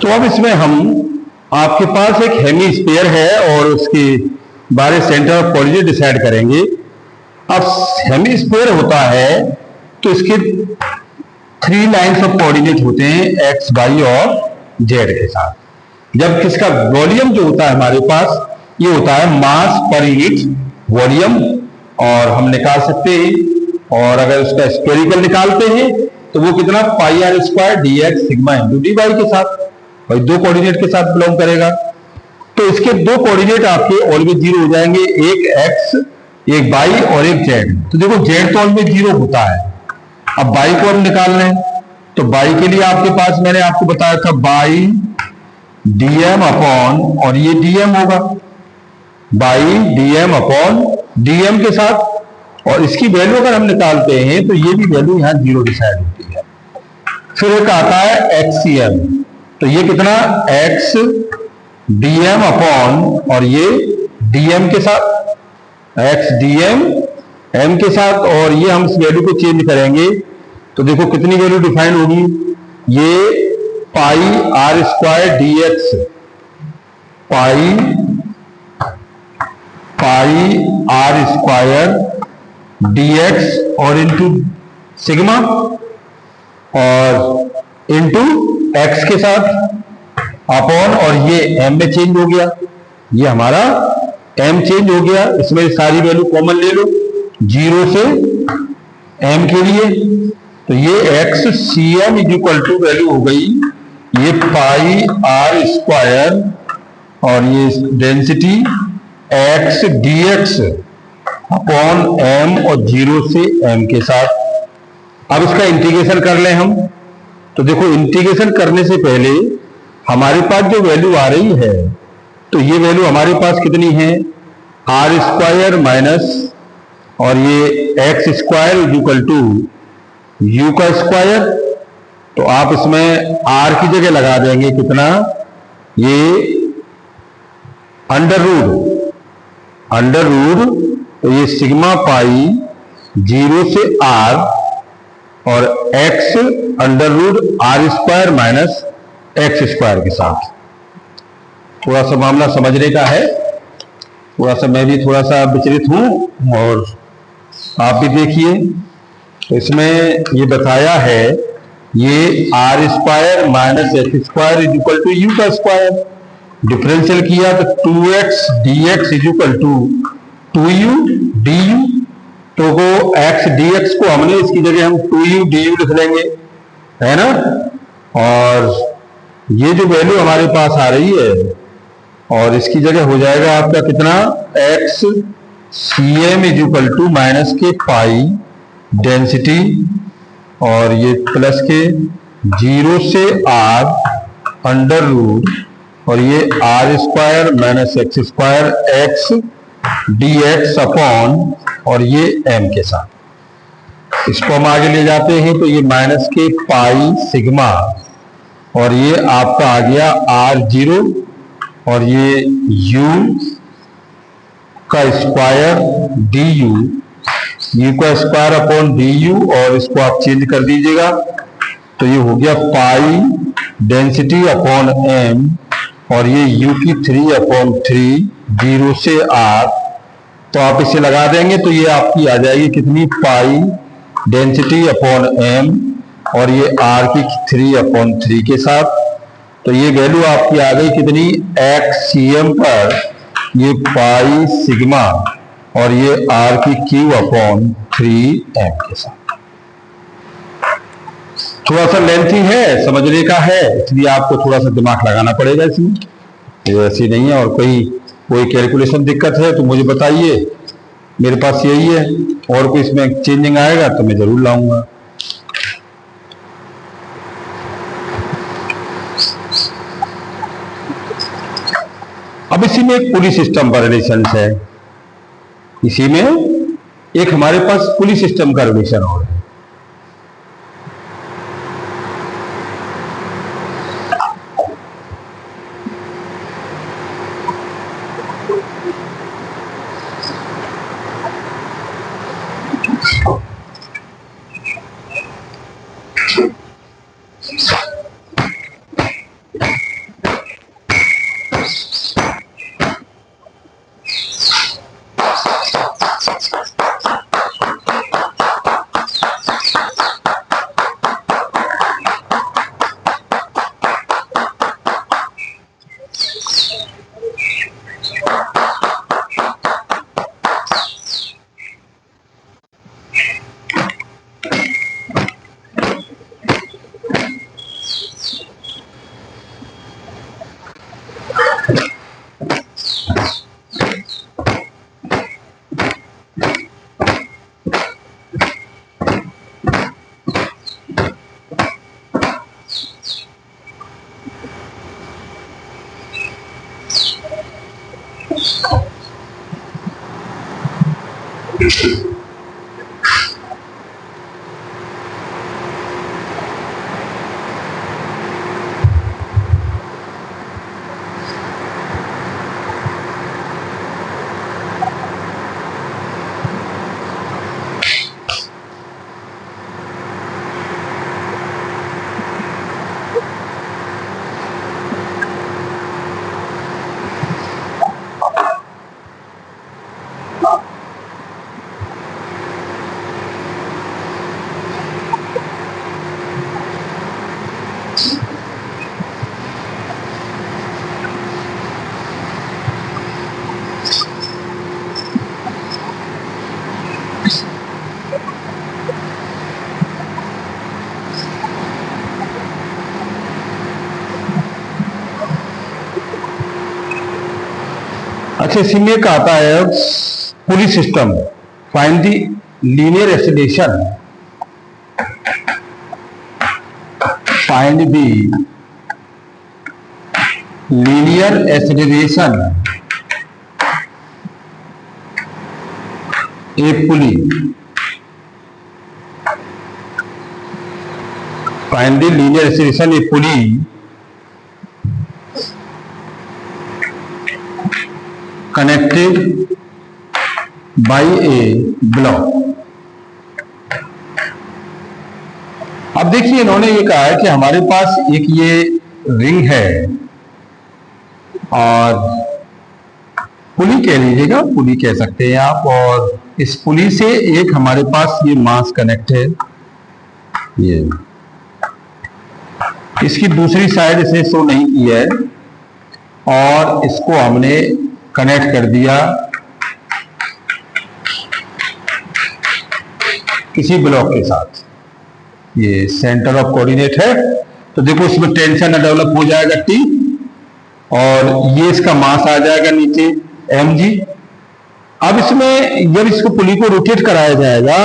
तो अब इसमें हम आपके पास एक हेमिस्फीयर है और उसके बारे सेंटर ऑफ कोऑर्डिनेट डिसाइड करेंगे। अब हेमिस्फीयर होता है तो इसके 3 लाइंस ऑफ कोऑर्डिनेट होते हैं एक्स वाई और जेड के साथ। जब किसका वॉल्यूम जो होता है हमारे पास ये होता है मास पर यूनिट वॉल्यूम, और हम निकाल सकते हैं। और अगर उसका स्फेरिकल निकालते हैं तो वो कितना pi are square d x sigma into d y के साथ, भाई 2 कोऑर्डिनेट के साथ बिलोंग करेगा। तो इसके 2 कोऑर्डिनेट आपके ऑलवेज 0 हो जाएंगे, एक एक्स एक वाई और एक जेड। तो देखो जेड तो ऑलवेज 0 होता है। अब वाई को हम निकाल रहे हैं तो वाई के लिए आपके पास मैंने आपको बताया था बाई डीएम अपॉन, और ये डीएम होगा बाई डीएम अपॉन डीएम के साथ, और इसकी वैल्यू अगर हम निकालते हैं तो ये भी वैल्यू यहां 0 डिसाइड होती है। फिर एक आता है एक्ससीएम, तो ये कितना एक्स डीएम अपॉन, और ये डीएम के साथ एक्स डीएम एम के साथ, और ये हम इस वैल्यू को चेंज करेंगे तो देखो कितनी वैल्यू डिफाइन होगी, ये pi are square d x, pi are square d x और इंटू सिग्मा और इंटू एक्स के साथ अपॉन, और ये एम में चेंज हो गया, ये हमारा एम चेंज हो गया। इसमें सारी वैल्यू कॉमन ले लो 0 से एम के लिए, तो ये X C M is equal to value हो गई ये पाई आर स्क्वायर और ये density X D X upon M और 0 से एम के साथ। अब इसका इंटीग्रेशन कर लें हम, तो देखो इंटीग्रेशन करने से पहले हमारे पास जो वैल्यू आ रही है तो ये वैल्यू हमारे पास कितनी है आर स्क्वायर माइनस, और ये X square is equal to U का स्क्वायर। तो आप इसमें आर की जगह लगा देंगे कितना, ये अंडर रूट, तो ये सिग्मा पाई 0 से आर और X under root R square minus X square के साथ। थोड़ा सा मामला समझने का है, थोड़ा सा मैं भी थोड़ा सा विचलित हूं और आप भी देखिए। तो इसमें ये बताया है ये R square minus X square is equal to U का स्क्वायर, डिफरेंशियल किया तो 2x dx is equal to 2u du, तो वो x dx को हमने इसकी जगह हम 2u du लिख लेंगे, है ना। और ये जो वैल्यू हमारे पास आ रही है और इसकी जगह हो जाएगा आपका कितना x cm is equal to minus के पाई डेंसिटी और ये प्लस के 0 से r अंडर रूट और ये R square minus X square X D X upon और ये एम के साथ। इसको हम आगे ले जाते हैं तो ये माइनस के पाई सिग्मा और ये आपका आ गया आर 0 और ये u का स्क्वायर डी यू का स्क्वायर अपॉन डी यू, और इसको आप चेंज कर दीजिएगा तो ये हो गया पाई डेंसिटी अपॉन एम और ये u की 3/3 0 से r, तो आप इसे लगा देंगे तो ये आपकी आ जाएगी कितनी पाई डेंसिटी अपॉन m और ये r की 3/3 के साथ। तो ये वैल्यू आपकी आ गई कितनी xcm पर ये पाई सिग्मा और ये r की Q/3m के साथ। थोड़ा सा लेंथी है, समझने का है, इसलिए आपको थोड़ा सा दिमाग लगाना पड़ेगा इसमें, ये ऐसी नहीं है। और कोई कैलकुलेशन दिक्कत है तो मुझे बताइए, मेरे पास यही है, और कोई इसमें चेंजिंग आएगा तो मैं जरूर लाऊंगा। अब इसी में एक पुली सिस्टम का रिलेशन है, इसी में एक हमारे पास पुली सिस्टम का रिलेशन और है। अच्छा, इसी में एक आता है पुली system, find the linear acceleration, find the linear acceleration A pulley, find the linear acceleration A pulley connected by a block। अब देखिए इन्होंने ये कहा है कि हमारे पास एक ये रिंग है और पुली कह लीजिएगा, पुली कह सकते हैं आप, और इस पुली से एक हमारे पास ये मास कनेक्ट है, ये इसकी दूसरी साइड इसे शो नहीं की है और इसको हमने कनेक्ट कर दिया किसी ब्लॉक के साथ। ये सेंटर ऑफ कोऑर्डिनेट है, तो देखो इसमें टेंशन डेवलप हो जाएगा T और ये इसका मास आ जाएगा नीचे mg। अब इसमें जब इसको पुली को रोटेट कराया जाएगा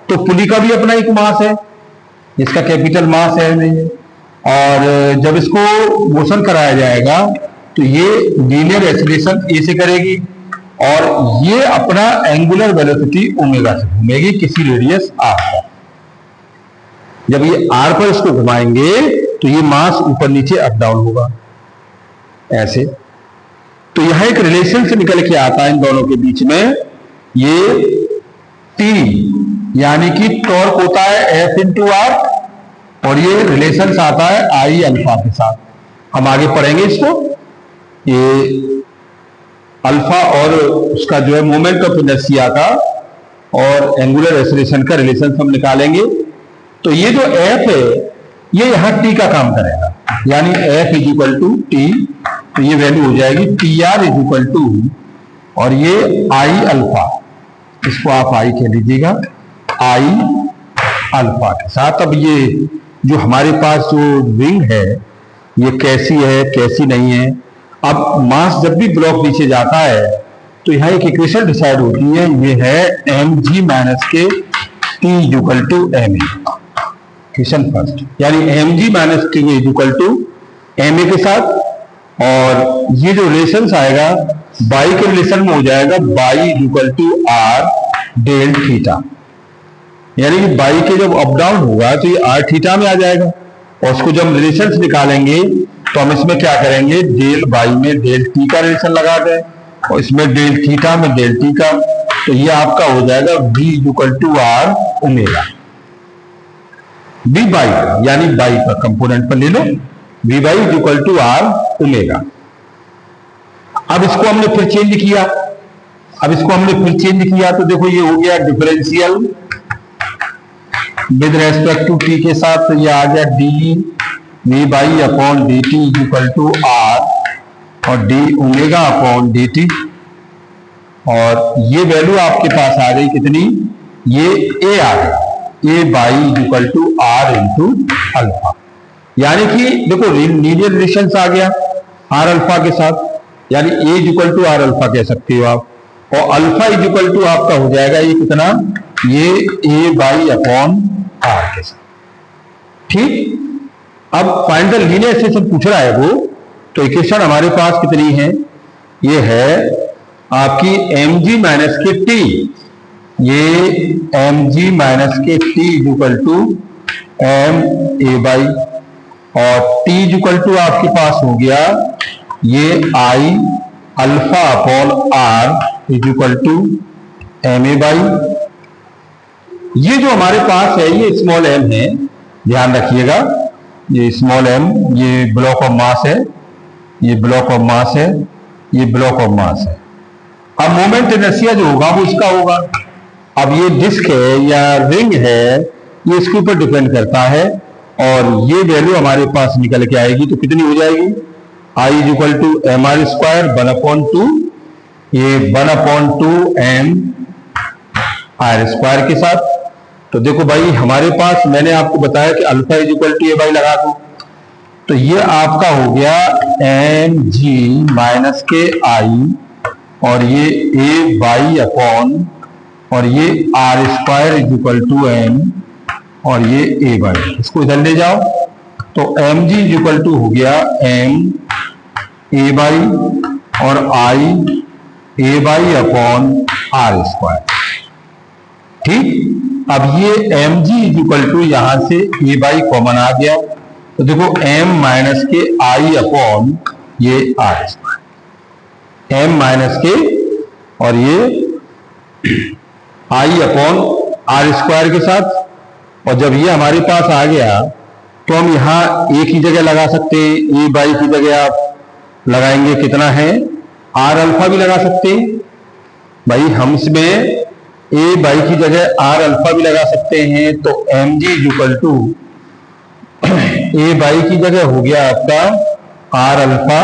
तो पुली का भी अपना एक मास है, इसका कैपिटल मास है नहीं, और जब इसको मोशन कराया जाएगा तो ये लीनियर एक्सीलरेशन ए से करेगी और ये अपना एंगुलर वेलोसिटी ओमेगा से घूमेगी किसी रेडियस r पर। जब ये r पर इसको घुमाएंगे तो ये मास ऊपर नीचे अप डाउन होगा ऐसे। तो यहां एक रिलेशन से निकल के आता है इन दोनों के बीच में, ये T यानी कि टॉर्क होता है F इंटू आर और ये रिलेशन आता है I अल्फा के साथ। हम आगे पढ़ेंगे इसको, ये अल्फा और उसका जो है मोमेंट ऑफ इनर्शिया का और एंगुलर एक्सीलरेशन का रिलेशन हम निकालेंगे। तो ये जो F है ये यहां T का काम करेगा, यानी F is equal to T, तो ये वैल्यू हो जाएगी PR इज इक्वल टू, और ये I अल्फा, इसको आप I कह लीजिएगा, I अल्फा के साथ। अब ये जो हमारे पास जो रिंग है ये कैसी है कैसी नहीं है। अब मास जब भी ब्लॉक नीचे जाता है तो यहाँ एक इक्वेशन डिसाइड होती है, ये है mg माइनस के T is equal to ma, equation first, यानी mg minus T is equal to ma के साथ, और ये जो रिलेशन आएगा बाई के रिलेशन में हो जाएगा by is equal to r del theta, यानी कि बाई के जब अप डाउन होगा तो ये r थीटा में आ जाएगा, और उसको जब रिलेशन निकालेंगे तो हम इसमें क्या करेंगे, डेल बाई में डेल टी का रिलेशन लगा दें और इसमें डेल थीटा में डेल टी का, तो ये आपका हो जाएगा v equal to R omega, v by यानी बाई का कंपोनेंट पर ले लो, v by equal to R omega. अब इसको हमने फिर चेंज किया, तो देखो ये हो गया differential with respect to t के साथ, तो ये आ गया d v by upon d t equal to r और d omega upon d t, और ये वैल्यू आपके पास आ गई कितनी, ये a आ गई, a by equal to R into alpha, यानी कि देखो लीनियर रिलेशन आ गया आर अल्फा के साथ, यानी a equal to are alpha कह सकते हो आप, और अल्फा इक्वल टू आपका हो जाएगा ये कितना, ये a बाई अपॉन आर के साथ। ठीक, अब फाइंड द लीनियर एक्सीलरेशन पूछ रहा है वो, तो इक्वेशन हमारे पास कितनी है, ये है आपकी एम जी माइनस के टी, ये एम जी माइनस के T equal to M A by, और टी इक्वल टू आपके पास हो गया ये I alpha upon R equal to M A by. ये जो हमारे पास है ये स्मॉल एम है, ध्यान रखिएगा, ये स्मॉल एम, ये ब्लॉक ऑफ मास है, ये ब्लॉक ऑफ मास है, ये ब्लॉक ऑफ मास है। अब मोमेंट इनर्शिया जो होगा वो इसका होगा। अब ये डिस्क है या रिंग है, ये इसके ऊपर डिपेंड करता है, और ये वैल्यू हमारे पास निकल के आएगी तो कितनी हो जाएगी, I is equal to m are square 1/2, ये 1/2 एम आर स्क्वायर के साथ। तो देखो भाई हमारे पास, मैंने आपको बताया कि alpha is equal to A by लगा दो, तो ये आपका हो गया एम जी माइनस के आई, और ये ए बाई अपॉन, और ये R square is equal to M, और ये ए बाई, इसको इधर ले जाओ तो M G is equal to हो गया एम ए बाई और I A by upon are square. ठीक, अब ये M ji is equal to यहां से ए बाई कॉमन आ गया, तो देखो एम माइनस के आई अपॉन ये आर स्क्वायर, एम माइनस के और ये आई अपॉन आर स्क्वायर के साथ। और जब ये हमारे पास आ गया तो हम यहाँ ए की जगह लगा सकते हैं, ए बाई की जगह आप लगाएंगे कितना है, आर अल्फा भी लगा सकते हैं भाई, हम इसमें ए बाई की जगह आर अल्फा भी लगा सकते हैं। तो M G equal to A by की जगह हो गया आपका आर अल्फा,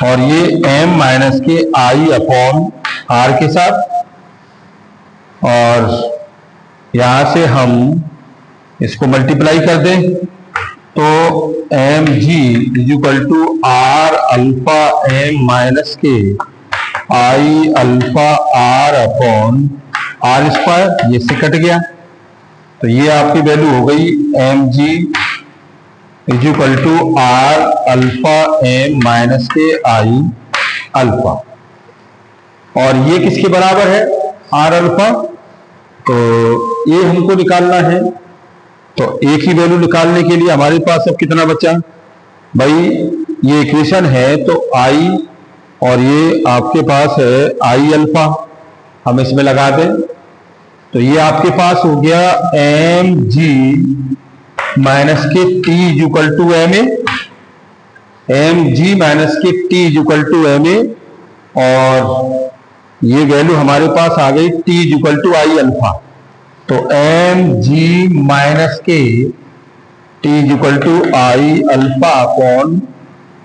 और ये एम माइनस के आई अपॉन आर के साथ, और यहां से हम इसको मल्टीप्लाई कर दें तो M G is equal to are alpha M minus के I alpha r upon are square, ये से कट गया, तो ये आपकी वैल्यू हो गई M ji is equal to are alpha M minus के आई अल्फा, और ये किसके बराबर है, आर अल्फा, तो ये हमको निकालना है। तो ए की वैल्यू निकालने के लिए हमारे पास अब कितना बचा भाई, ये इक्वेशन है तो आई, और ये आपके पास है आई अल्फा, हम इसमें लगा दें तो ये आपके पास हो गया एम जी माइनस के T equal to M a, m ji minus के T equal to M a, और ये वैल्यू हमारे पास आ गई t equal to I alpha, तो एम जी माइनस के T equal to I alpha upon,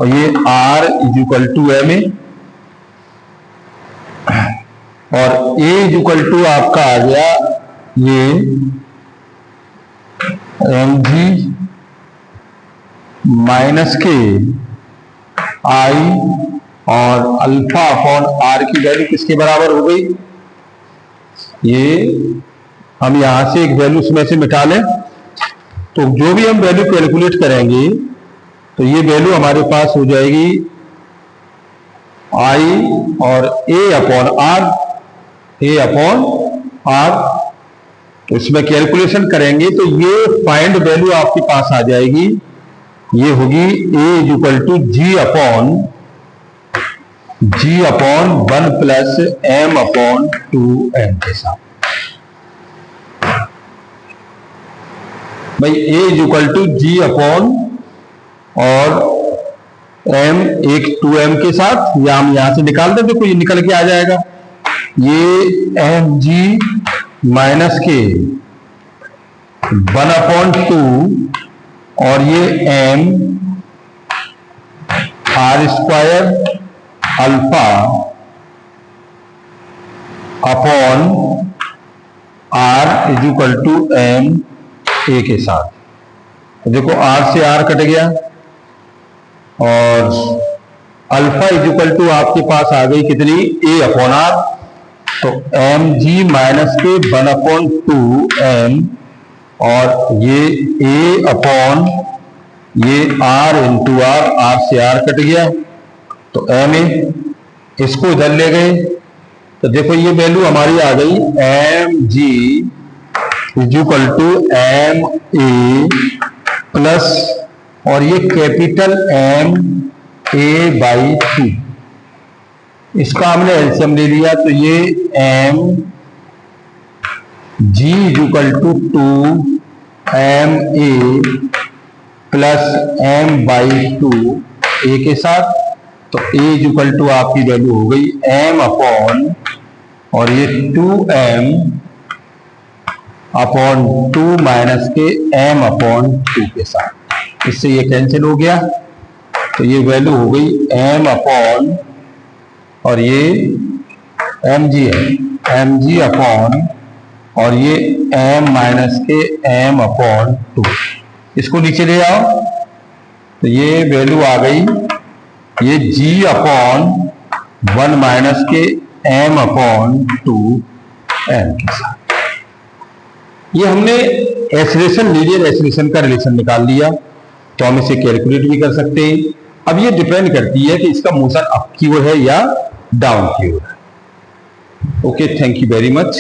और ये r equal to M a, और ए इक्वल टू आपका आ गया ये एम जी माइनस के आई और अल्फा अपॉन आर की वैल्यू किसके बराबर हो गई, ये हम यहां से एक वैल्यू इसमें से मिटा लें, तो जो भी हम वैल्यू कैलकुलेट करेंगे तो ये वैल्यू हमारे पास हो जाएगी आई और a upon r, a upon r. तो इसमें कैलकुलेशन करेंगे तो ये फाइंड वैल्यू आपके पास आ जाएगी, ये होगी a is equal to g upon 1 plus m upon 2m के साथ। भाई a is equal to g upon और एम एक 2m के साथ, या हम यहां से निकाल दें, देखो ये निकल के आ जाएगा, ये एम जी माइनस के 1/2 और ये M are square alpha upon R is equal to M A के साथ। तो देखो आर से आर कट गया, और अल्फा इज इक्वल टू आपके पास आ गई कितनी, ए अपॉन आर, तो एम जी माइनस के 1/2 एम, और ये ए अपॉन ये आर इंटू आर, आर से आर कट गया तो एम ए, इसको इधर ले गए तो देखो ये वैल्यू हमारी आ गई M ji is equal to M A plus और ये कैपिटल एम ए बाई 2, इसका हमने एलसीएम ले लिया तो ये M ji is equal to 2 M A plus M by 2 A के साथ, तो ए इज इक्वल टू आपकी वैल्यू हो गई एम अपॉन और ये 2m अपॉन 2 माइनस के m अपॉन 2 के साथ, इससे ये कैंसिल हो गया तो ये वैल्यू हो गई m अपॉन और ये एम जी है एम जी अपॉन और ये m माइनस के m अपॉन 2, इसको नीचे ले आओ तो ये वैल्यू आ गई ये g अपॉन 1 माइनस के m अपॉन 2 m के साथ। ये हमने एक्सीलरेशन लीनियर एक्सीलरेशन का रिलेशन निकाल लिया, तो हम इसे कैलकुलेट भी कर सकते हैं। अब ये डिपेंड करती है कि इसका मोशन अप की ओर है या डाउन की ओर है। Okay, thank you very much.